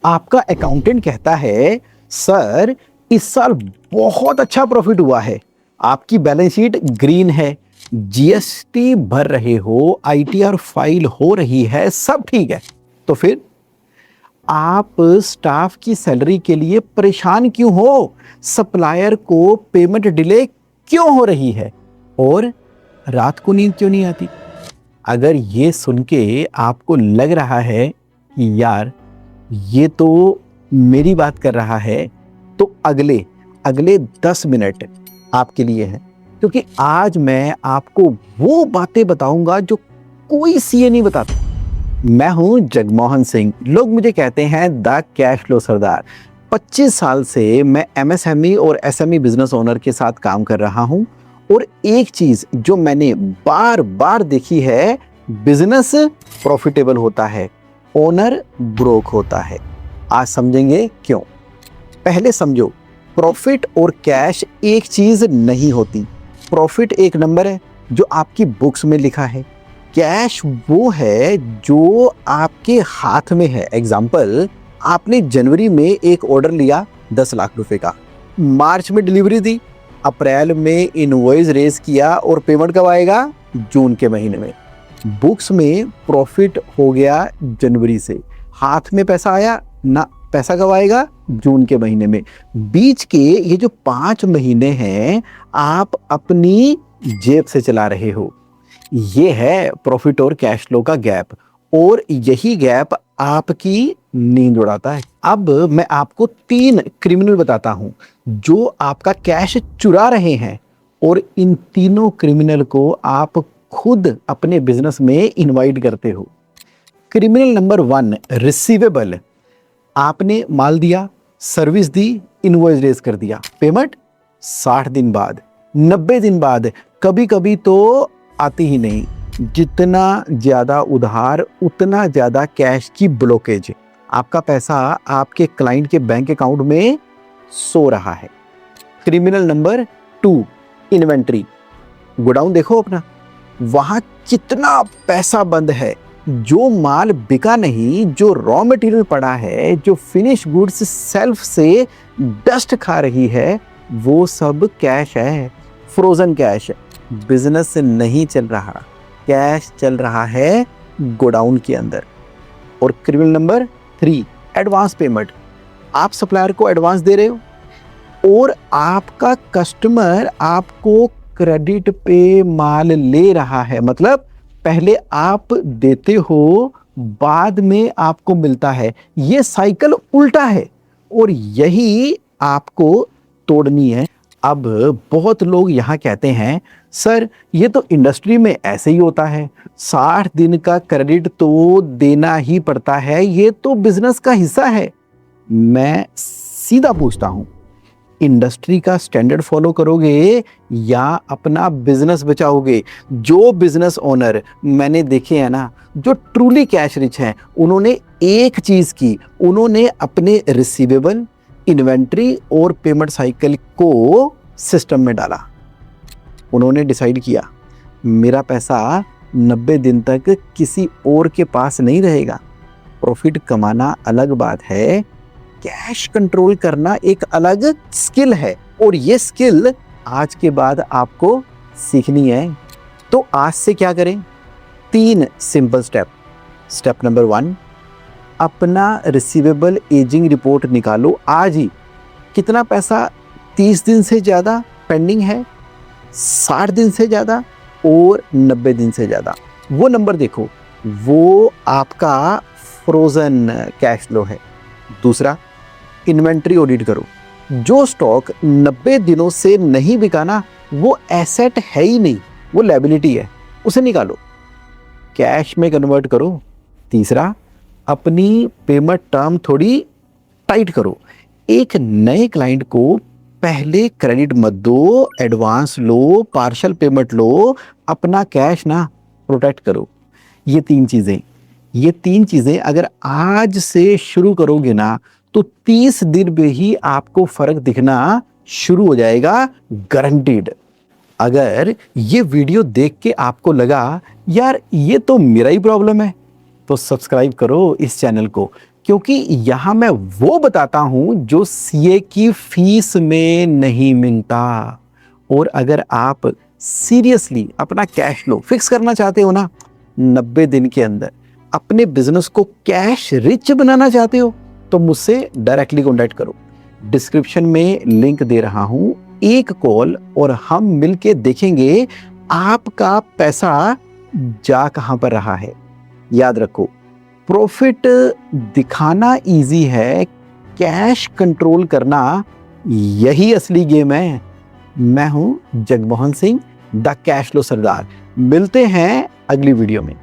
आपका अकाउंटेंट कहता है सर इस साल बहुत अच्छा प्रॉफिट हुआ है, आपकी बैलेंस शीट ग्रीन है, जीएसटी भर रहे हो, आईटीआर फाइल हो रही है, सब ठीक है, तो फिर आप स्टाफ की सैलरी के लिए परेशान क्यों हो? सप्लायर को पेमेंट डिले क्यों हो रही है? और रात को नींद क्यों नहीं आती? अगर ये सुन के आपको लग रहा है कि यार ये तो मेरी बात कर रहा है, तो अगले अगले 10 मिनट आपके लिए हैं, क्योंकि आज मैं आपको वो बातें बताऊंगा जो कोई सीए नहीं बताता। मैं हूं जगमोहन सिंह, लोग मुझे कहते हैं द कैश फ्लो सरदार। 25 साल से मैं एमएसएमई और एसएमई बिजनेस ओनर के साथ काम कर रहा हूं, और एक चीज जो मैंने बार बार देखी है, बिजनेस प्रॉफिटेबल होता है, ओनर ब्रोक होता है। आज समझेंगे क्यों। पहले समझो, प्रॉफिट और कैश एक चीज नहीं होती। प्रॉफिट एक नंबर है जो आपकी बुक्स में लिखा है, कैश वो है जो आपके हाथ में है। एग्जाम्पल, आपने जनवरी में एक ऑर्डर लिया 10 लाख रुपए का, मार्च में डिलीवरी दी, अप्रैल में इनवॉइस रेज किया, और पेमेंट कब आएगा? जून के महीने में। बुक्स में प्रॉफिट हो गया जनवरी से, हाथ में पैसा आया ना, पैसा कब आएगा? जून के महीने में। बीच के ये जो 5 महीने हैं आप अपनी जेब से चला रहे हो। ये है प्रॉफिट और कैश फ्लो का गैप, और यही गैप आपकी नींद उड़ाता है। अब मैं आपको 3 क्रिमिनल बताता हूं जो आपका कैश चुरा रहे हैं, और इन तीनों क्रिमिनल को आप खुद अपने बिजनेस में इनवाइट करते हो। Criminal number 1, receivable. आपने माल दिया, सर्विस दी, इनवॉइस रेज कर दिया, पेमेंट 60 दिन बाद, 90 दिन बाद, कभी कभी तो आती ही नहीं। जितना ज्यादा उधार उतना ज्यादा कैश की ब्लॉकेज। आपका पैसा आपके क्लाइंट के बैंक अकाउंट में सो रहा है। Criminal number 2, inventory. गोडाउन देखो अपना, वहां कितना पैसा बंद है, जो माल बिका नहीं, जो रॉ मटेरियल पड़ा है, जो फिनिश गुड्स सेल्फ से डस्ट खा रही है, वो सब कैश है, फ्रोजन कैश। बिजनेस नहीं चल रहा, कैश चल रहा है गोडाउन के अंदर। और क्रिमिनल नंबर 3, एडवांस पेमेंट। आप सप्लायर को एडवांस दे रहे हो, और आपका कस्टमर आपको क्रेडिट पे माल ले रहा है, मतलब पहले आप देते हो, बाद में आपको मिलता है। ये साइकिल उल्टा है, और यही आपको तोड़नी है। अब बहुत लोग यहाँ कहते हैं सर ये तो इंडस्ट्री में ऐसे ही होता है, 60 दिन का क्रेडिट तो देना ही पड़ता है, ये तो बिजनेस का हिस्सा है। मैं सीधा पूछता हूँ, इंडस्ट्री का स्टैंडर्ड फॉलो करोगे या अपना बिजनेस बचाओगे? जो बिजनेस ओनर मैंने देखे हैं ना, जो ट्रूली कैश रिच हैं, उन्होंने एक चीज की, उन्होंने अपने रिसीवेबल, इन्वेंट्री और पेमेंट साइकिल को सिस्टम में डाला। उन्होंने डिसाइड किया मेरा पैसा 90 दिन तक किसी और के पास नहीं रहेगा। प्रॉफिट कमाना अलग बात है, कैश कंट्रोल करना एक अलग स्किल है, और ये स्किल आज के बाद आपको सीखनी है। तो आज से क्या करें? 3 सिंपल स्टेप। स्टेप नंबर 1, अपना रिसीवेबल एजिंग रिपोर्ट निकालो आज ही। कितना पैसा 30 दिन से ज़्यादा पेंडिंग है, 60 दिन से ज़्यादा और 90 दिन से ज़्यादा, वो नंबर देखो, वो आपका फ्रोजन कैश फ्लो है। दूसरा, इन्वेंट्री ऑडिट करो। जो स्टॉक 90 दिनों से नहीं बिका ना, वो एसेट है ही नहीं, वो लायबिलिटी है, उसे निकालो, कैश में कन्वर्ट करो। तीसरा, अपनी पेमेंट टर्म थोड़ी टाइट करो। एक नए क्लाइंट को पहले क्रेडिट मत दो, एडवांस लो, पार्शियल पेमेंट लो, अपना कैश ना प्रोटेक्ट करो। ये 3 चीजें अगर आज से शुरू करोगे ना, तो 30 दिन में ही आपको फर्क दिखना शुरू हो जाएगा, गारंटीड। अगर ये वीडियो देख के आपको लगा यार ये तो मेरा ही प्रॉब्लम है, तो सब्सक्राइब करो इस चैनल को, क्योंकि यहां मैं वो बताता हूं जो सीए की फीस में नहीं मिलता। और अगर आप सीरियसली अपना कैश फ्लो फिक्स करना चाहते हो ना, 90 दिन के अंदर अपने बिजनेस को कैश रिच बनाना चाहते हो, तो मुझसे डायरेक्टली कॉन्टैक्ट करो। डिस्क्रिप्शन में लिंक दे रहा हूं, एक कॉल और हम मिलके देखेंगे आपका पैसा जा कहां पर रहा है। याद रखो, प्रॉफिट दिखाना इजी है, कैश कंट्रोल करना यही असली गेम है। मैं हूं Jagmohan Singh, the cash flow Sardar. मिलते हैं अगली वीडियो में।